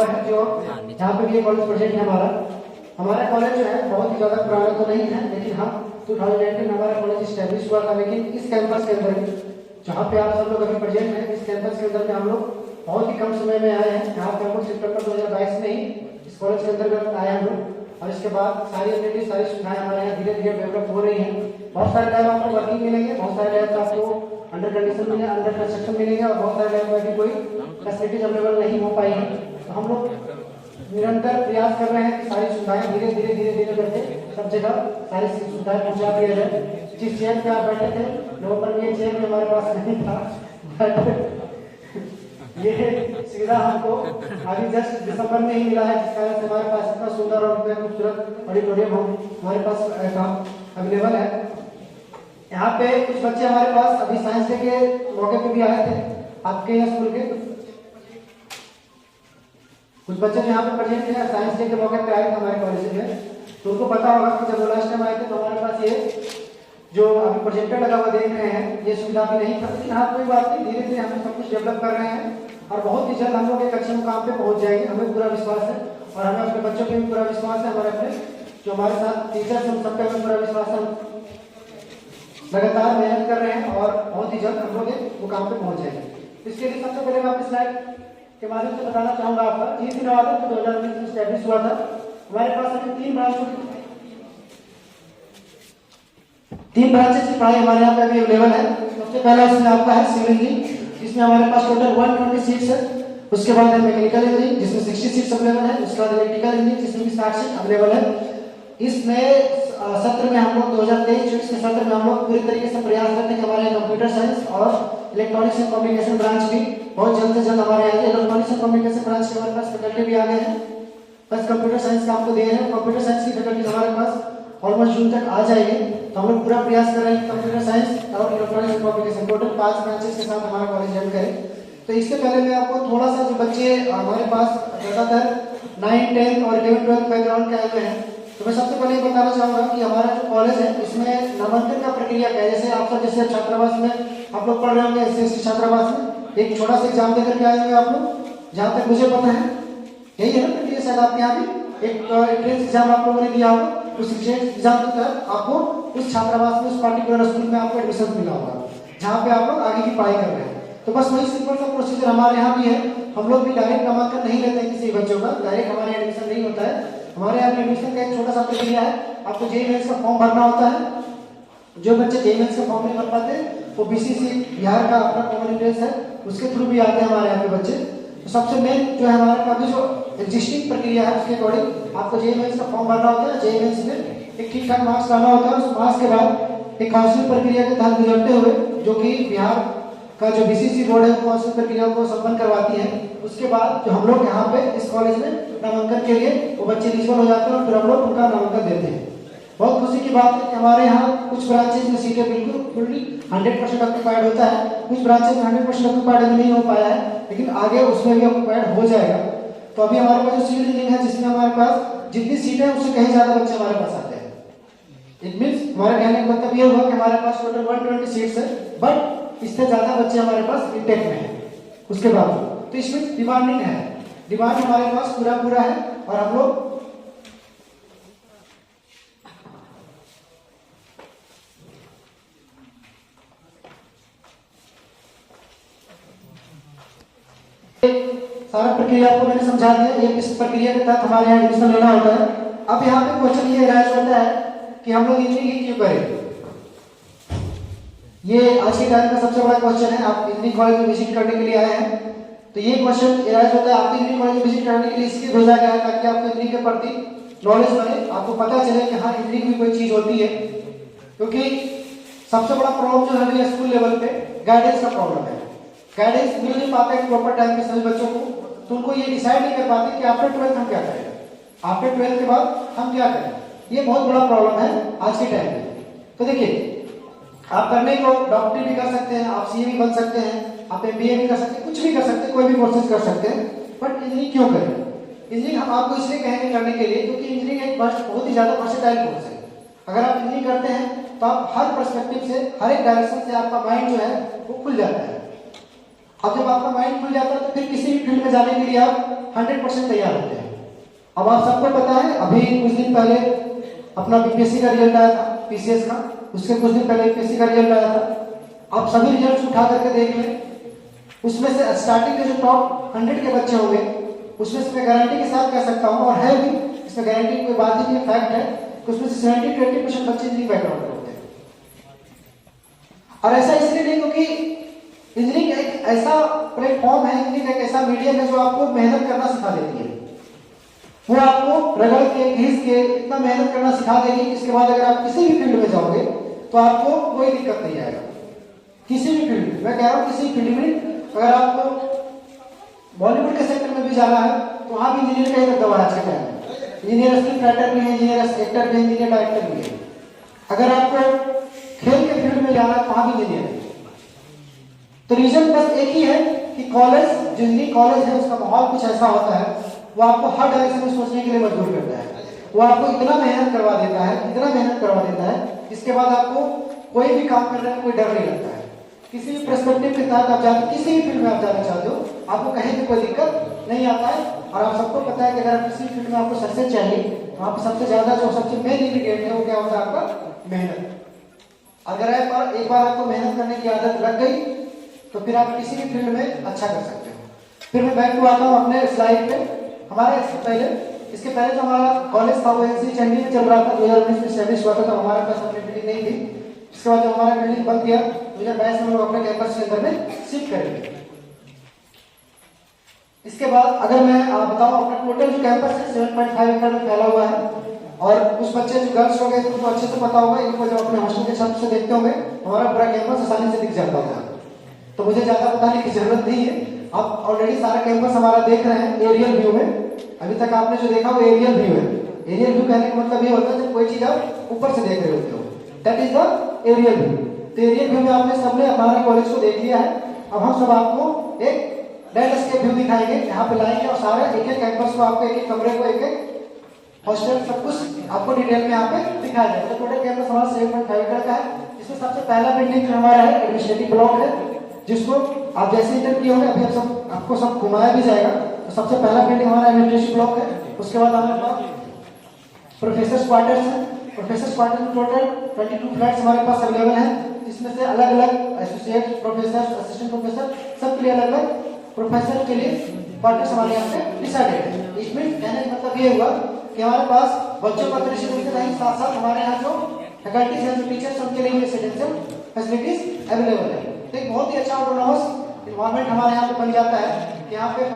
और है जो यहाँ पे भी ये कॉलेज प्रोजेक्ट है हमारा कॉलेज जो है बहुत ही ज़्यादा पुराना तो नहीं है, लेकिन हाँ 2019 में हमारा कॉलेज स्टैब्लिश हुआ था। लेकिन इस कैंपस के अंदर जहाँ पे आप सब लोग अभी प्रेजेंट हैं, इस कैंपस के अंदर में हम लोग बहुत ही कम समय में आए हैं। यहाँ पे हम लोग सितंबर 2022 में ही इस कॉलेज के अंतर्गत आए हम लोग, और इसके बाद सारी एमिनिटीज सारी सुविधाएं हमारे यहाँ धीरे धीरे डेवलप हो रही हैं। बहुत सारे लैब आपको वर्किंग मिलेंगे, बहुत सारे लैब आपको अंडर कंडीशन मिलेंगे, अंडर कंस्ट्रक्शन मिलेंगे, और बहुत सारे लैब में अभी कोई फैसिलिटीज अवेलेबल नहीं हो पाई है। तो हम लोग निरंतर प्रयास कर रहे हैं कि सारी सुविधाएं धीरे धीरे धीरे धीरे करके सब जगह सारी सुविधाएं पहुंचा दिया जाए। जिस चेयर पे आप बैठे थे नवंबर में, ये चेयर में हमारे पास नहीं था, ये सुविधा हमको अभी जस्ट दिसंबर में ही मिला है, जिस कारण से हमारे पास इतना सुंदर और खूबसूरत ऑडिटोरियम हमारे पास अवेलेबल है। यहाँ पे कुछ बच्चे हमारे पास अभी साइंस डे के मौके पे भी आए थे आपके यहाँ स्कूल के, कुछ बच्चे जो यहाँ पे प्रेजेंट हैं साइंस डे के मौके पे आए थे हमारे कॉलेज में। तो उनको पता होगा कि जब वो लास्ट टाइम आए थे तो हमारे पास ये जो अभी प्रोजेक्टर लगा हुआ देख रहे हैं ये सुविधा भी नहीं था। लेकिन हाँ कोई बात नहीं, धीरे धीरे हम सब कुछ डेवलप कर रहे हैं और बहुत ही जल्द हम लोग एक अच्छे मुकाम पे पहुंच जाएंगे, हमें पूरा विश्वास है। और हमें अपने बच्चों पे भी पूरा विश्वास है, हमारे अपने जो हमारे साथ टीचर्स हैं उन सबका भी पूरा विश्वास है। लगातार मेहनत कर रहे हैं और बहुत ही जल्द हम लोग एक मुकाम पे पहुंच जाएंगे। इसके लिए सबसे पहले मैं अपनी स्लाइड के माध्यम से बताना चाहूंगा आपका। GC नवादा 2019 में स्टैब्लिश हुआ था। हमारे पास अभी तीन ब्रांचेस की पढ़ाई हमारे यहाँ पे अभी अवेलेबल है। सबसे पहला इसमें आपका है सिविल इंजीनियरिंग, जिसमें हमारे पास टोटल 120 सीट्स है। उसके बाद है मैकेनिकल इंजीनियरिंग जिसमें 60 सीट्स अवेलेबल है। उसके बाद इलेक्ट्रिकल इंजीनियरिंग जिसमें भी 60 सीट अवेलेबल है। इसमें सत्र में हम लोग 2023-24 के सत्र में हम लोग पूरी तरीके से प्रयास करते हैं कि हमारे कंप्यूटर साइंस और इलेक्ट्रॉनिक्स एंड कम्युनिकेशन ब्रांच भी बहुत जल्द से जल्द हमारे यहाँ इलेक्ट्रॉनिक्स एंड कम्युनिकेशन ब्रांच के हमारे पास फैकल्टी भी आ गए हैं। बस कंप्यूटर साइंस का आपको दे रहे हैं, कंप्यूटर साइंस की फैकल्टी हमारे पास ऑलमोस्ट जून तक आ जाएगी। तो हम लोग पूरा प्रयास कर रहे हैं कंप्यूटर साइंस और electronics and communication total 5 branches के साथ हमारा कॉलेज रन करें। तो इससे पहले मैं आपको थोड़ा सा जो बच्चे हमारे पास ज्यादातर 9, 10 और 11, 12 बैकग्राउंड के आए हुए हैं, तो मैं सबसे पहले बताना चाहूंगा कि हमारा जो कॉलेज है इसमें नामांकन का प्रक्रिया क्या है। जैसे आप सब जैसे छात्रावास में आप लोग पढ़ रहे होंगे, SC छात्रावास में एक छोटा सा एग्जाम देकर के आए होंगे आप लोग, जहाँ तक मुझे पता है यही है ना प्रक्रिया। शायद आपके यहाँ भी एक एंट्रेंस एग्जाम आप लोगों ने दिया होगा, उस एग्जाम के तहत आपको उस छात्रावास में उस पर्टिकुलर स्कूल में आपको एडमिशन मिला होगा जहाँ पे आप लोग आगे की पढ़ाई कर रहे हैं। तो बस वही सिंपल सा प्रोसीजर हमारे यहाँ भी है। हम लोग भी डायरेक्ट नामांकन नहीं लेते हैं किसी बच्चों का, डायरेक्ट हमारे एडमिशन नहीं होता है। हमारे यहाँ एडमिशन का एक छोटा सा प्रक्रिया है, आपको JEE मेंस का फॉर्म भरना होता है। जो बच्चे JEE मेंस का फॉर्म नहीं भर पाते वो BCC बिहार का अपना कॉमन एंट्रेंस है उसके थ्रू भी आते हैं हमारे यहाँ पे बच्चे। तो सबसे मेन जो है हमारे पास जो एग्जिस्टिंग प्रक्रिया है उसके अकॉर्डिंग आपको JEE मेंस का फॉर्म भरना होता है। JEE मेंस में एक ठीक ठाक मार्क्स लाना होता है। उस मार्क्स के बाद एक काउंसलिंग प्रक्रिया के तहत गुजरते हुए जो कि बिहार का जो BCC बोर्ड है काउंसलिंग प्रक्रिया को संपन्न करवाती है। उसके बाद जो हम लोग यहाँ पे इस कॉलेज में नामांकन के लिए वो बच्चे एलिजिबल हो जाते हैं और फिर हम लोग उनका नामांकन देते हैं। बहुत खुशी की बात है कि हमारे यहाँ कुछ ब्रांचेज में सीटें बिल्कुल फुल्ली 100% ऑक्यूपाइड होता है, कुछ ब्रांचेज में 100% ऑक्यूपाइड नहीं हो पाया है, लेकिन आगे उसमें भी ऑक्यूपाइड हो जाएगा। तो अभी हमारे पास जो सिविल इंजीनियरिंग है जिसमें हमारे पास जितनी सीटें हैं उससे कहीं ज्यादा बच्चे हमारे पास आते हैं। इट मींस हमारे कहने का मतलब ये हुआ कि हमारे पास टोटल 120 सीट्स है, बट इससे ज्यादा बच्चे हमारे पास इंटेक में है। उसके बाद तो इसमें डिमांडिंग है, डिमांड हमारे पास पूरा है और हम लोग सारा प्रक्रिया आपको मैंने समझा दिया। ये किस प्रक्रिया के तहत हमारे यहाँ एडमिशन लेना होता है। अब यहाँ पे क्वेश्चन ये राइज होता है कि हम लोग इंजीनियरिंग क्यों करें। ये आज के टाइम का सबसे बड़ा क्वेश्चन है। आप इंजीनियरिंग कॉलेज में विजिट करने के लिए आए हैं तो ये क्वेश्चन राइज होता है आपको इंजीनियरिंग कॉलेज में विजिट करने के लिए इसलिए भेजा गया है ताकि आपको इंजीनियरिंग के प्रति नॉलेज बने, आपको पता चले कि हाँ इंजीनियरिंग भी कोई चीज होती है। क्योंकि सबसे बड़ा प्रॉब्लम जो है स्कूल लेवल पे गाइडेंस का प्रॉब्लम है। गाइडेंस मिल नहीं पाता है प्रॉपर टाइम पे सभी बच्चों को, तो उनको ये डिसाइड नहीं कर पाते कि आफ्टर 12th हम क्या करें, आफ्टर 12th के बाद हम क्या करें। ये बहुत बड़ा प्रॉब्लम है आज के टाइम में। तो देखिए आप करने को डॉक्टरी भी कर सकते हैं, आप CA भी बन सकते हैं, आप MBA भी कर सकते हैं, कुछ भी कर सकते हैं, कोई भी कोर्सेज कर सकते हैं, बट इंजीनियरिंग क्यों करें। इंजीनियरिंग हम आपको इसलिए कहेंगे करने के लिए क्योंकि इंजीनियरिंग एक बहुत ही ज्यादा वर्सेटाइल कोर्स है। अगर आप इंजीनियरिंग करते हैं तो आप हर पर्सपेक्टिव से हर एक डायरेक्शन से आपका माइंड जो है वो खुल जाता है। अब जब आपका माइंड खुल जाता है तो फिर किसी भी फील्ड में जाने के लिए आप 100% तैयार होते हैं। अब आप सबको पता है, अभी कुछ दिन पहले अपना बीपीएससी का रिजल्ट आया था, पीसीएस का, उसके कुछ दिन पहले यूपीएससी का रिजल्ट आया था। आप सभी रिजल्ट उठा करके देख लें, उसमें से स्टार्टिंग के जो टॉप 100 के बच्चे होंगे, उसमें से मैं गारंटी के साथ कह सकता हूँ, और है भी, इसमें गारंटी की कोई बात ही नहीं, फैक्ट है कि उसमें से 70-80% बच्चे इंजीनियरिंग बैकग्राउंड के होते हैं। और ऐसा इसलिए नहीं क्योंकि इंजीनियरिंग एक ऐसा प्लेटफॉर्म है, इंजीनियरिंग एक ऐसा मीडियम है जो आपको मेहनत करना सिखा देती है। वो आपको रगड़ के, घिस के इतना मेहनत करना सिखा देगी, इसके बाद अगर आप किसी भी फील्ड में जाओगे तो आपको कोई दिक्कत नहीं आएगा। किसी भी फील्ड में, मैं कह रहा हूँ किसी फील्ड में, अगर आपको बॉलीवुड के सेक्टर में भी जाना है तो वहां भी इंजीनियर का ही दबदबा है। इंजीनियर स्क्रिप्ट राइटर भी है, इंजीनियर एक्टर भी है, इंजीनियर डायरेक्टर भी है। अगर आपको खेल के फील्ड में जाना है तो वहां भी इंजीनियर है। तो रीजन बस एक ही है कि कॉलेज, जो इंजीनियरिंग कॉलेज है, उसका माहौल कुछ ऐसा होता है, वो आपको हर डायरेक्शन में सोचने के लिए मजबूर करता है। वो आपको इतना मेहनत करवा देता है, इतना मेहनत करवा देता है, इसके बाद आपको कोई भी काम करने में कोई डर नहीं लगता है। किसी भी पर्सपेक्टिव के तहत आप जाते, किसी भी फील्ड में आप जाना चाहते हो, आपको कहीं भी कोई दिक्कत नहीं आता है। और आप सबको पता है कि अगर आप किसी फील्ड में आपको सक्सेस चाहिए तो आपको सबसे ज्यादा जो सबसे मेन इंग्रीडिएंट है वो क्या होता है? आपका मेहनत। अगर एक बार आपको मेहनत करने की आदत लग गई तो फिर आप किसी भी फील्ड में अच्छा कर सकते हो। फिर मैं बैक टू आता हूँ अपने स्लाइड पे। हमारा इसके पहले जो हमारा कॉलेज था वो एनसी चंडी में चल रहा था, 2019 में एस्टैब्लिश हुआ था, तो हमारे पास अपनी बिल्डिंग नहीं थी। इसके बाद जब हमारा बिल्डिंग बन गया 2022 में, हम लोग अपने कैंपस के अंदर में शिफ्ट करेंगे। इसके बाद अगर मैं बताऊं, अपना टोटल जो कैंपस है 7.5 एकड़ में फैला हुआ है। और कुछ बच्चे जो गर्ल्स हो गए तो उनको अच्छे से पता होगा, इनको जब अपने हॉस्टल के छत से देखते होंगे, हमारा पूरा कैंपस आसानी से दिख जाता होगा। तो मुझे ज्यादा बताने की जरूरत नहीं है, आप ऑलरेडी सारा कैंपस हमारा देख रहे हैं एरियल व्यू में। अभी तक आपने जो देखा वो एरियल व्यू है। एरियल व्यू कहने का मतलब ये होता है जब कोई चीज आप ऊपर से देख रहे होते हो, that is the aerial view. तो एरियल व्यू में आपने सबने हमारे कॉलेज को देख लिया है। अब हम सब आपको एक लैंडस्केप व्यू दिखाएंगे, यहाँ पे लाएंगे और सारे एक एक कैंपस को, आपको एक एक कमरे को, एक एक हॉस्टल, सब कुछ आपको डिटेल में यहाँ पे दिखाया जाएगा। तो टोटल कैंपस हमारा 7.5 एकड़ का है। इसमें सबसे पहला बिल्डिंग जो हमारा है एडमिनिस्ट्रेटिव ब्लॉक है, जिसको आप जैसे इंटर किए होंगे, अभी आपको सब घुमाया भी जाएगा। तो सबसे पहला बिल्डिंग हमारा एडमिनिस्ट्रेटिव ब्लॉक है। उसके बाद हमारे पास प्रोफेसर क्वार्टर्स है। प्रोफेसर क्वार्टर में टोटल 22 फ्लैट्स हमारे पास अवेलेबल है, जिसमें से अलग अलग एसोसिएट प्रोफेसर, असिस्टेंट प्रोफेसर, सबके लिए अलग अलग प्रोफेसर के लिए क्वार्टर्स हमारे यहाँ पे डिसाइडेड है। इसमें कहने का मतलब ये हुआ कि हमारे पास बच्चों का दृश्य मिलते नहीं, साथ साथ हमारे यहाँ जो फैकल्टीज हैं, जो टीचर्स, उनके लिए रेसिडेंशियल फैसिलिटीज अवेलेबल है। तो एक बहुत ही अच्छा ऑटोनॉमस इन्वायरमेंट हमारे यहाँ पे बन जाता है। यहाँ पे